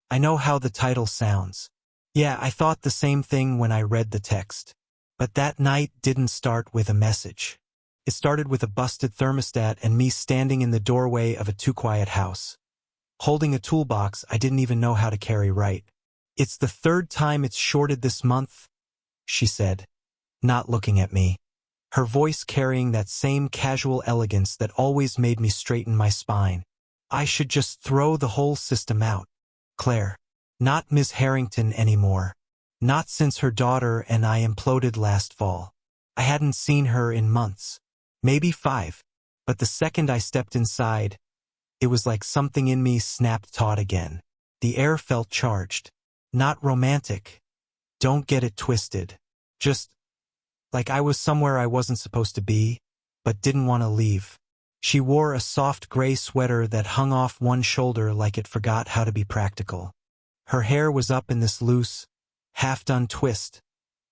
I know how the title sounds. Yeah, I thought the same thing when I read the text. But that night didn't start with a message. It started with a busted thermostat and me standing in the doorway of a too-quiet house, holding a toolbox I didn't even know how to carry right. "It's the third time it's shorted this month," she said, not looking at me, her voice carrying that same casual elegance that always made me straighten my spine. I should just throw the whole system out. Claire. Not Ms. Harrington anymore. Not since her daughter and I imploded last fall. I hadn't seen her in months. Maybe 5. But the second I stepped inside, it was like something in me snapped taut again. The air felt charged. Not romantic. Don't get it twisted. Just like I was somewhere I wasn't supposed to be, but didn't want to leave. She wore a soft gray sweater that hung off one shoulder like it forgot how to be practical. Her hair was up in this loose, half-done twist,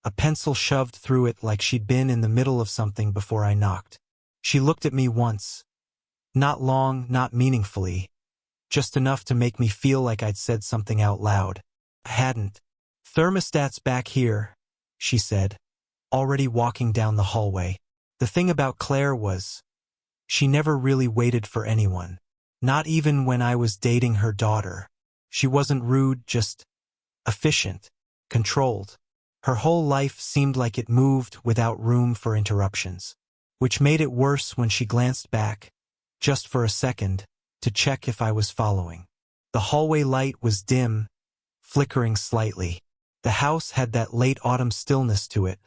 a pencil shoved through it like she'd been in the middle of something before I knocked. She looked at me once. Not long, not meaningfully. Just enough to make me feel like I'd said something out loud. I hadn't. "Thermostat's back here," she said, already walking down the hallway. The thing about Claire was, she never really waited for anyone. Not even when I was dating her daughter. She wasn't rude, just efficient, controlled. Her whole life seemed like it moved without room for interruptions, which made it worse when she glanced back, just for a second, to check if I was following. The hallway light was dim, flickering slightly. The house had that late autumn stillness to it,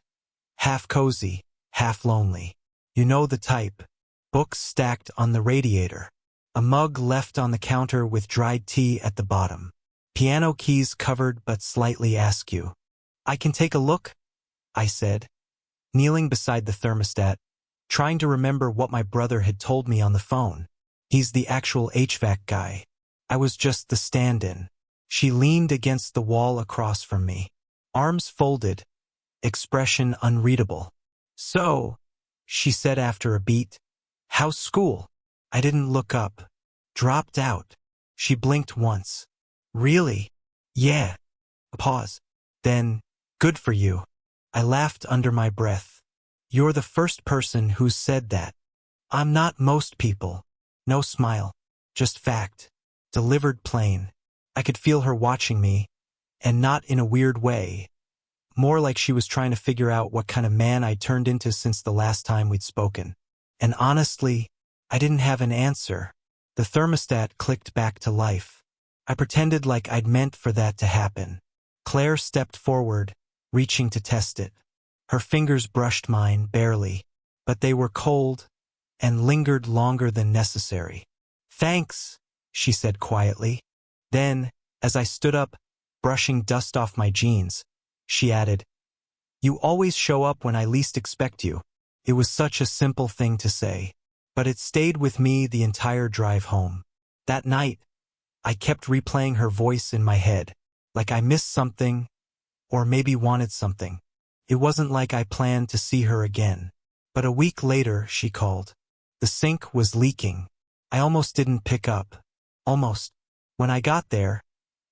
half cozy, half lonely. You know the type. Books stacked on the radiator. A mug left on the counter with dried tea at the bottom. Piano keys covered but slightly askew. "I can take a look?" I said, kneeling beside the thermostat, trying to remember what my brother had told me on the phone. He's the actual HVAC guy. I was just the stand-in. She leaned against the wall across from me, arms folded, expression unreadable. "So," she said after a beat, "how's school?" I didn't look up. "Dropped out." She blinked once. "Really?" "Yeah." A pause. Then, "Good for you." I laughed under my breath. "You're the first person who's said that." "I'm not most people." No smile. Just fact. Delivered plain. I could feel her watching me, and not in a weird way. More like she was trying to figure out what kind of man I'd turned into since the last time we'd spoken. And honestly, I didn't have an answer. The thermostat clicked back to life. I pretended like I'd meant for that to happen. Claire stepped forward, reaching to test it. Her fingers brushed mine, barely, but they were cold and lingered longer than necessary. "Thanks," she said quietly. Then, as I stood up, brushing dust off my jeans, she added, "You always show up when I least expect you." It was such a simple thing to say, but it stayed with me the entire drive home. That night, I kept replaying her voice in my head, like I missed something, or maybe wanted something. It wasn't like I planned to see her again. But a week later, she called. The sink was leaking. I almost didn't pick up. Almost. When I got there,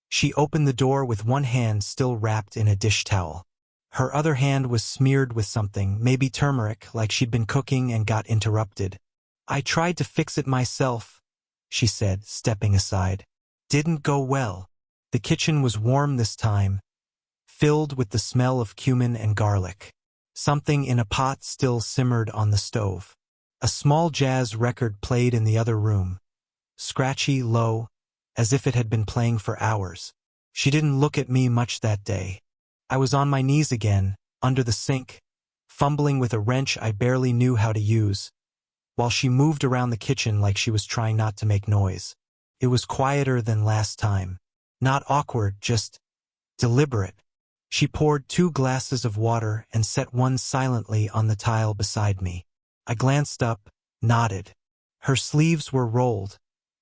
she opened the door with one hand still wrapped in a dish towel. Her other hand was smeared with something, maybe turmeric, like she'd been cooking and got interrupted. "I tried to fix it myself," she said, stepping aside. "Didn't go well." The kitchen was warm this time, filled with the smell of cumin and garlic. Something in a pot still simmered on the stove. A small jazz record played in the other room, scratchy, low, as if it had been playing for hours. She didn't look at me much that day. I was on my knees again, under the sink, fumbling with a wrench I barely knew how to use, while she moved around the kitchen like she was trying not to make noise. It was quieter than last time. Not awkward, just deliberate. She poured 2 glasses of water and set one silently on the tile beside me. I glanced up, nodded. Her sleeves were rolled,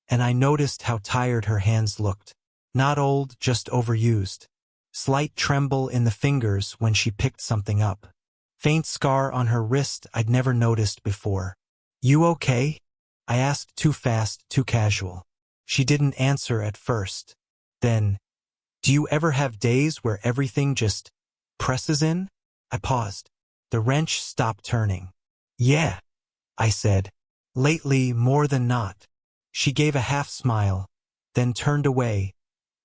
and I noticed how tired her hands looked. Not old, just overused. Slight tremble in the fingers when she picked something up. Faint scar on her wrist I'd never noticed before. "You okay?" I asked, too fast, too casual. She didn't answer at first. Then, Do you ever have days where everything just presses in? I paused. The wrench stopped turning. Yeah, I said. Lately, more than not. She gave a half smile, then turned away,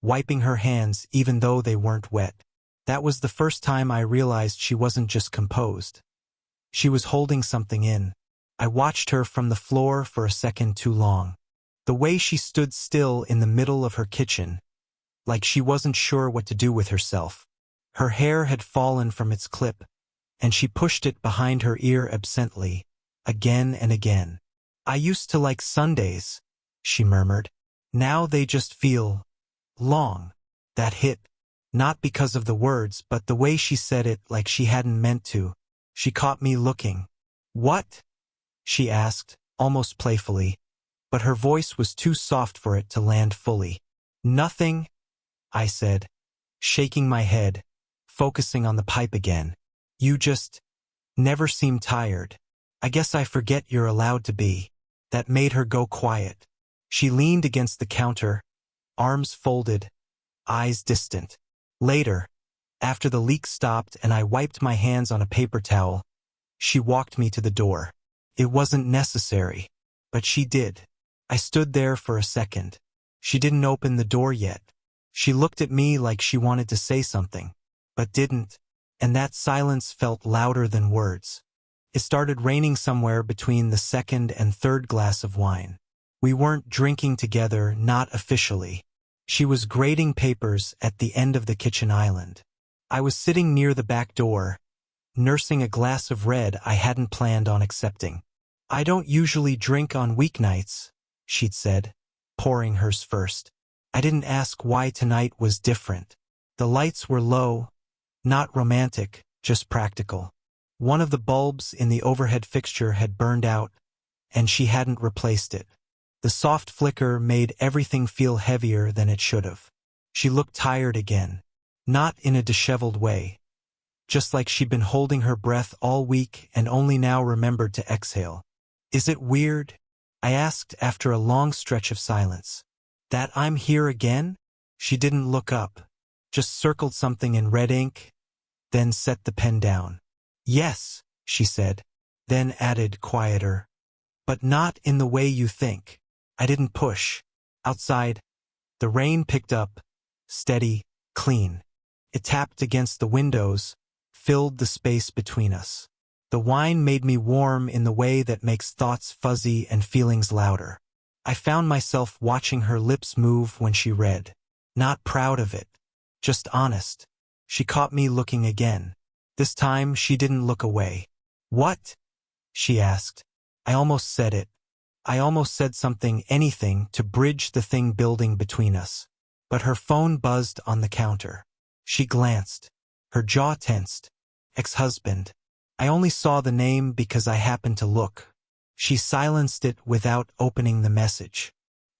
wiping her hands even though they weren't wet. That was the first time I realized she wasn't just composed. She was holding something in. I watched her from the floor for a second too long. The way she stood still in the middle of her kitchen, like she wasn't sure what to do with herself. Her hair had fallen from its clip, and she pushed it behind her ear absently, again and again. I used to like Sundays, she murmured. Now they just feel long. That hit, not because of the words, but the way she said it, like she hadn't meant to. She caught me looking. What? She asked, almost playfully, but her voice was too soft for it to land fully. Nothing, I said, shaking my head, focusing on the pipe again. You just never seem tired. I guess I forget you're allowed to be. That made her go quiet. She leaned against the counter, arms folded, eyes distant. Later, after the leak stopped and I wiped my hands on a paper towel, she walked me to the door. It wasn't necessary, but she did. I stood there for a second. She didn't open the door yet. She looked at me like she wanted to say something, but didn't, and that silence felt louder than words. It started raining somewhere between the second and third glass of wine. We weren't drinking together, not officially. She was grading papers at the end of the kitchen island. I was sitting near the back door, nursing a glass of red I hadn't planned on accepting. I don't usually drink on weeknights, she'd said, pouring hers first. I didn't ask why tonight was different. The lights were low, not romantic, just practical. One of the bulbs in the overhead fixture had burned out, and she hadn't replaced it. The soft flicker made everything feel heavier than it should have. She looked tired again, not in a disheveled way, just like she'd been holding her breath all week and only now remembered to exhale. Is it weird? I asked after a long stretch of silence. That I'm here again? She didn't look up, just circled something in red ink, then set the pen down. Yes, she said, then added quieter. But not in the way you think. I didn't push. Outside, the rain picked up, steady, clean. It tapped against the windows, filled the space between us. The wine made me warm in the way that makes thoughts fuzzy and feelings louder. I found myself watching her lips move when she read. Not proud of it, just honest. She caught me looking again. This time she didn't look away. What? She asked. I almost said it. I almost said something, anything, to bridge the thing building between us. But her phone buzzed on the counter. She glanced. Her jaw tensed. Ex-husband. I only saw the name because I happened to look. She silenced it without opening the message.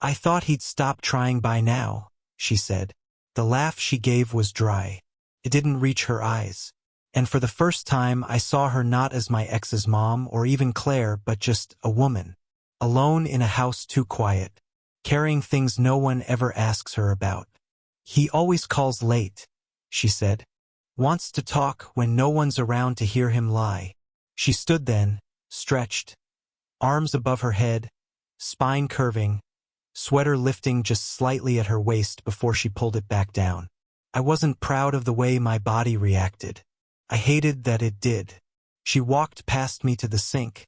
I thought he'd stop trying by now, she said. The laugh she gave was dry. It didn't reach her eyes. And for the first time I saw her not as my ex's mom or even Claire, but just a woman. Alone in a house too quiet, carrying things no one ever asks her about. He always calls late, she said. Wants to talk when no one's around to hear him lie. She stood then, stretched, arms above her head, spine curving, sweater lifting just slightly at her waist before she pulled it back down. I wasn't proud of the way my body reacted. I hated that it did. She walked past me to the sink,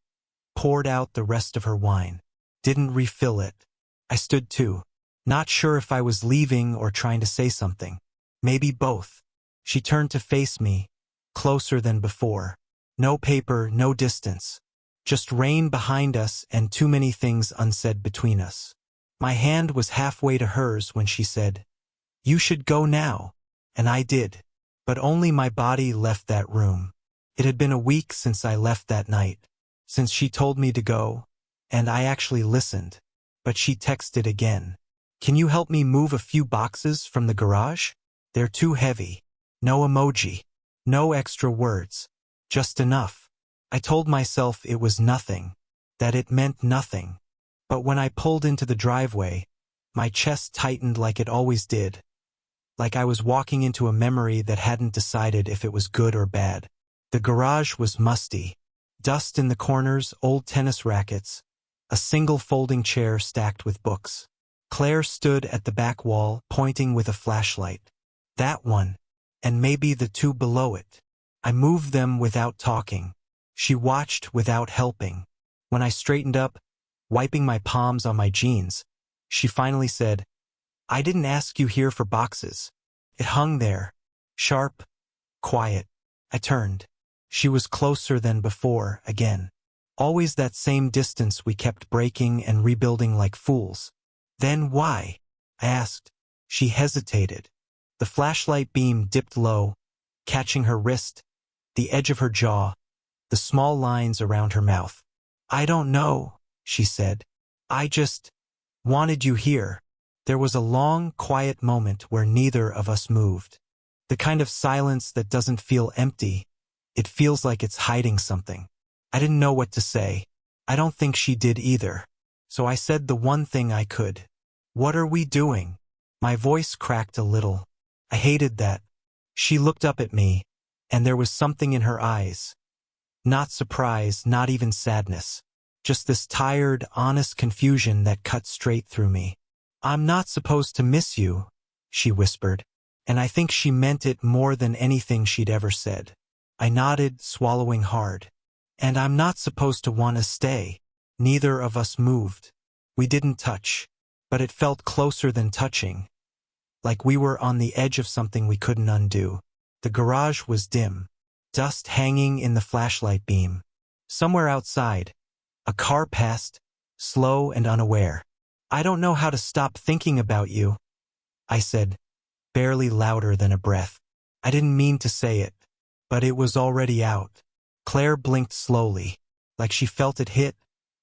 poured out the rest of her wine. Didn't refill it. I stood too, not sure if I was leaving or trying to say something. Maybe both. She turned to face me, closer than before. No paper, no distance. Just rain behind us and too many things unsaid between us. My hand was halfway to hers when she said, "You should go now." And I did. But only my body left that room. It had been a week since I left that night, since she told me to go, and I actually listened. But she texted again. "Can you help me move a few boxes from the garage? They're too heavy." No emoji. No extra words. Just enough. I told myself it was nothing, that it meant nothing. But when I pulled into the driveway, my chest tightened like it always did. like I was walking into a memory that hadn't decided if it was good or bad. The garage was musty. Dust in the corners, old tennis rackets, a single folding chair stacked with books. Claire stood at the back wall, pointing with a flashlight. That one, and maybe the two below it. I moved them without talking. She watched without helping. When I straightened up, wiping my palms on my jeans, she finally said, "I didn't ask you here for boxes." It hung there, sharp, quiet. I turned. She was closer than before, again. Always that same distance we kept breaking and rebuilding like fools. "Then why?" I asked. She hesitated. The flashlight beam dipped low, catching her wrist, the edge of her jaw, the small lines around her mouth. "I don't know," she said. "I just wanted you here." There was a long, quiet moment where neither of us moved. The kind of silence that doesn't feel empty. It feels like it's hiding something. I didn't know what to say. I don't think she did either. So I said the one thing I could. "What are we doing?" My voice cracked a little. I hated that. She looked up at me, and there was something in her eyes. Not surprise, not even sadness. Just this tired, honest confusion that cut straight through me. "I'm not supposed to miss you," she whispered, and I think she meant it more than anything she'd ever said. I nodded, swallowing hard. "And I'm not supposed to want to stay." Neither of us moved. We didn't touch, but it felt closer than touching, like we were on the edge of something we couldn't undo. The garage was dim, dust hanging in the flashlight beam. Somewhere outside, a car passed, slow and unaware. "I don't know how to stop thinking about you," I said, barely louder than a breath. I didn't mean to say it, but it was already out. Claire blinked slowly, like she felt it hit,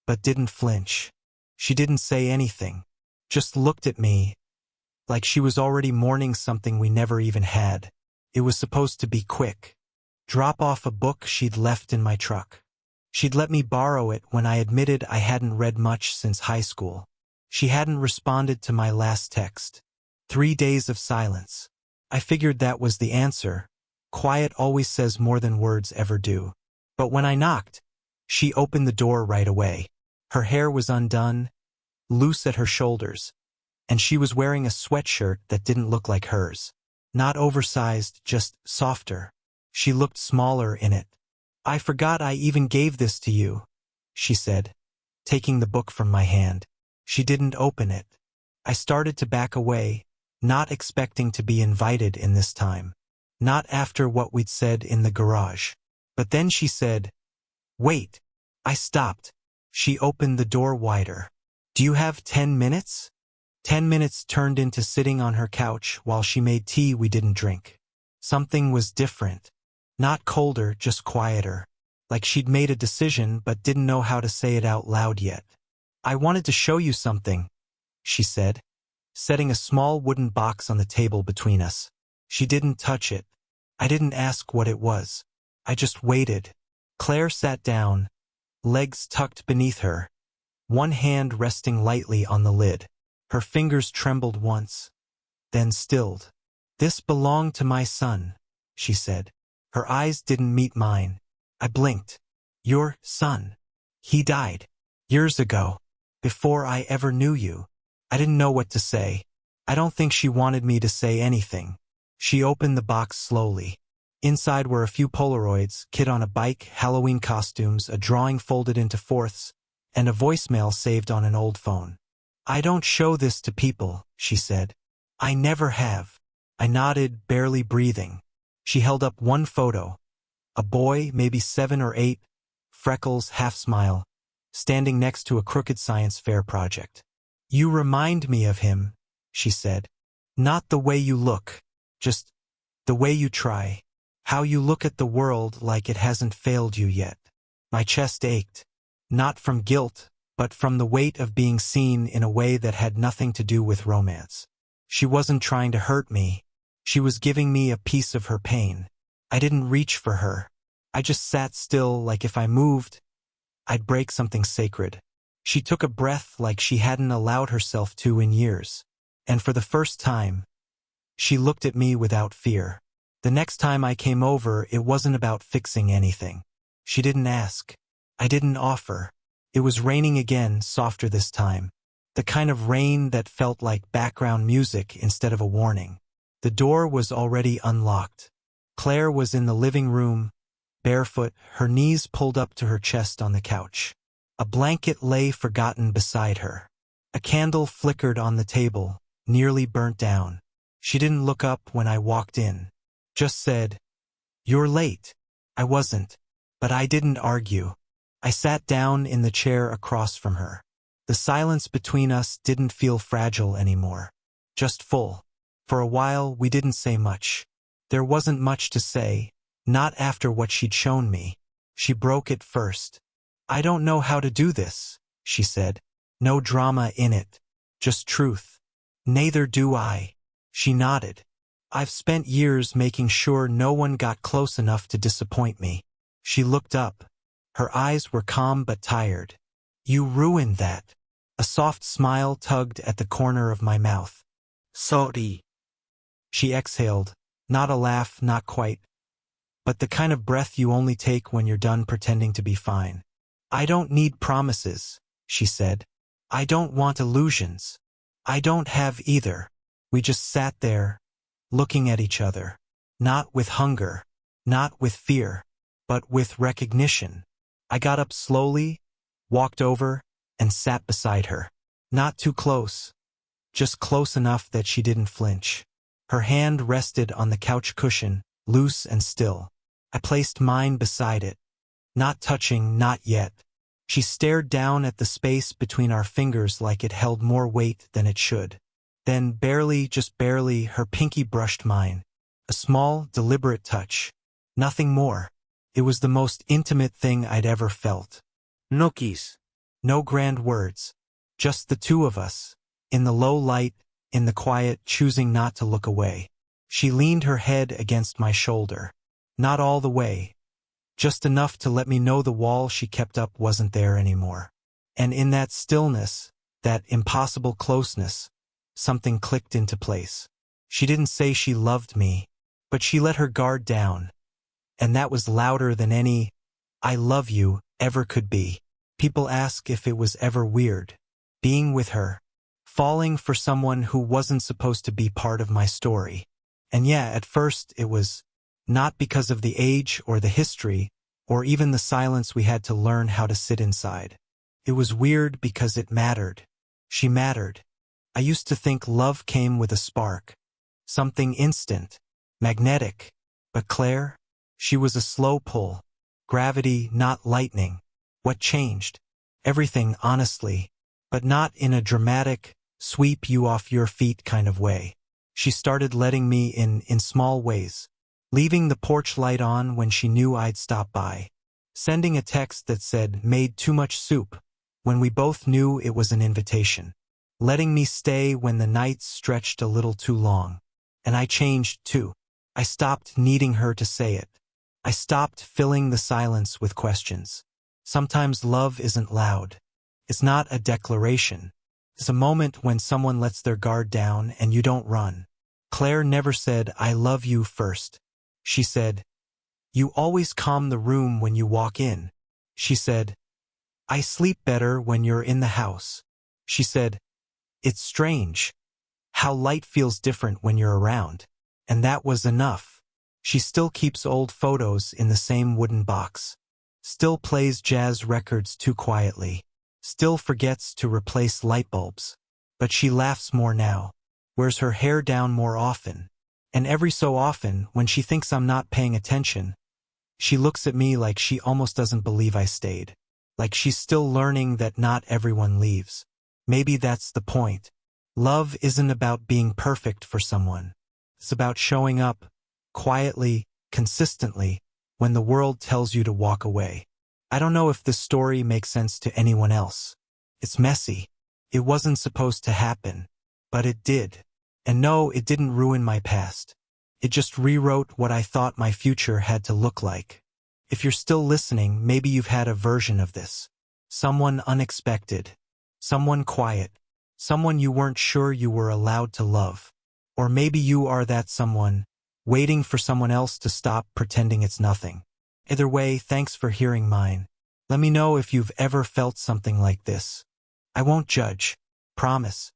but didn't flinch. She didn't say anything, just looked at me, like she was already mourning something we never even had. It was supposed to be quick. Drop off a book she'd left in my truck. She'd let me borrow it when I admitted I hadn't read much since high school. She hadn't responded to my last text. 3 days of silence. I figured that was the answer. Quiet always says more than words ever do. But when I knocked, she opened the door right away. Her hair was undone, loose at her shoulders, and she was wearing a sweatshirt that didn't look like hers. Not oversized, just softer. She looked smaller in it. "I forgot I even gave this to you," she said, taking the book from my hand. She didn't open it. I started to back away, not expecting to be invited in this time. Not after what we'd said in the garage. But then she said, "Wait." I stopped. She opened the door wider. "Do you have 10 minutes? 10 minutes turned into sitting on her couch while she made tea we didn't drink. Something was different. Not colder, just quieter. Like she'd made a decision but didn't know how to say it out loud yet. "I wanted to show you something," she said, setting a small wooden box on the table between us. She didn't touch it. I didn't ask what it was. I just waited. Claire sat down, legs tucked beneath her, one hand resting lightly on the lid. Her fingers trembled once, then stilled. "This belonged to my son," she said. Her eyes didn't meet mine. I blinked. "Your son? He died years ago, before I ever knew you." I didn't know what to say. I don't think she wanted me to say anything. She opened the box slowly. Inside were a few Polaroids, kid on a bike, Halloween costumes, a drawing folded into fourths, and a voicemail saved on an old phone. "I don't show this to people," she said. "I never have." I nodded, barely breathing. She held up one photo. A boy, maybe 7 or 8, freckles, half-smile, standing next to a crooked science fair project. "You remind me of him," she said. "Not the way you look, just the way you try. How you look at the world like it hasn't failed you yet." My chest ached. Not from guilt, but from the weight of being seen in a way that had nothing to do with romance. She wasn't trying to hurt me. She was giving me a piece of her pain. I didn't reach for her. I just sat still, like if I moved, I'd break something sacred. She took a breath like she hadn't allowed herself to in years. And for the first time, She looked at me without fear. The next time I came over, it wasn't about fixing anything. She didn't ask. I didn't offer. It was raining again, softer this time. The kind of rain that felt like background music instead of a warning. The door was already unlocked. Claire was in the living room, barefoot, her knees pulled up to her chest on the couch. A blanket lay forgotten beside her. A candle flickered on the table, nearly burnt down. She didn't look up when I walked in. Just said, "You're late." I wasn't. But I didn't argue. I sat down in the chair across from her. The silence between us didn't feel fragile anymore. Just full. For a while, we didn't say much. There wasn't much to say, not after what she'd shown me. She broke it first. "I don't know how to do this," she said. "No drama in it. Just truth." "Neither do I." She nodded. "I've spent years making sure no one got close enough to disappoint me." She looked up. Her eyes were calm but tired. "You ruined that." A soft smile tugged at the corner of my mouth. "Sorry." She exhaled. Not a laugh, not quite. But the kind of breath you only take when you're done pretending to be fine. "I don't need promises," she said. "I don't want illusions. I don't have either." We just sat there, looking at each other. Not with hunger, not with fear, but with recognition. I got up slowly, walked over, and sat beside her. Not too close, just close enough that she didn't flinch. Her hand rested on the couch cushion, loose and still. I placed mine beside it. Not touching, not yet. She stared down at the space between our fingers like it held more weight than it should. Then, barely, just barely, her pinky brushed mine. A small, deliberate touch. Nothing more. It was the most intimate thing I'd ever felt. No kiss. No grand words. Just the two of us. In the low light, in the quiet, choosing not to look away. She leaned her head against my shoulder. Not all the way. Just enough to let me know the wall she kept up wasn't there anymore. And in that stillness, that impossible closeness, something clicked into place. She didn't say she loved me, but she let her guard down. And that was louder than any "I love you" ever could be. People ask if it was ever weird. Being with her. Falling for someone who wasn't supposed to be part of my story. And yeah, at first it was. Not because of the age or the history, or even the silence we had to learn how to sit inside. It was weird because it mattered. She mattered. I used to think love came with a spark. Something instant. Magnetic. But Claire? She was a slow pull. Gravity, not lightning. What changed? Everything, honestly. But not in a dramatic, sweep you off your feet kind of way. She started letting me in small ways. Leaving the porch light on when she knew I'd stop by. Sending a text that said, "Made too much soup," when we both knew it was an invitation. Letting me stay when the nights stretched a little too long. And I changed too. I stopped needing her to say it. I stopped filling the silence with questions. Sometimes love isn't loud. It's not a declaration. It's a moment when someone lets their guard down and you don't run. Claire never said, "I love you" first. She said, "You always calm the room when you walk in." She said, "I sleep better when you're in the house." She said, "It's strange how light feels different when you're around." And that was enough. She still keeps old photos in the same wooden box. Still plays jazz records too quietly. Still forgets to replace light bulbs. But she laughs more now. Wears her hair down more often. And every so often, when she thinks I'm not paying attention, she looks at me like she almost doesn't believe I stayed. Like she's still learning that not everyone leaves. Maybe that's the point. Love isn't about being perfect for someone. It's about showing up, quietly, consistently, when the world tells you to walk away. I don't know if this story makes sense to anyone else. It's messy. It wasn't supposed to happen. But it did. And no, it didn't ruin my past. It just rewrote what I thought my future had to look like. If you're still listening, maybe you've had a version of this. Someone unexpected. Someone quiet. Someone you weren't sure you were allowed to love. Or maybe you are that someone, waiting for someone else to stop pretending it's nothing. Either way, thanks for hearing mine. Let me know if you've ever felt something like this. I won't judge. Promise.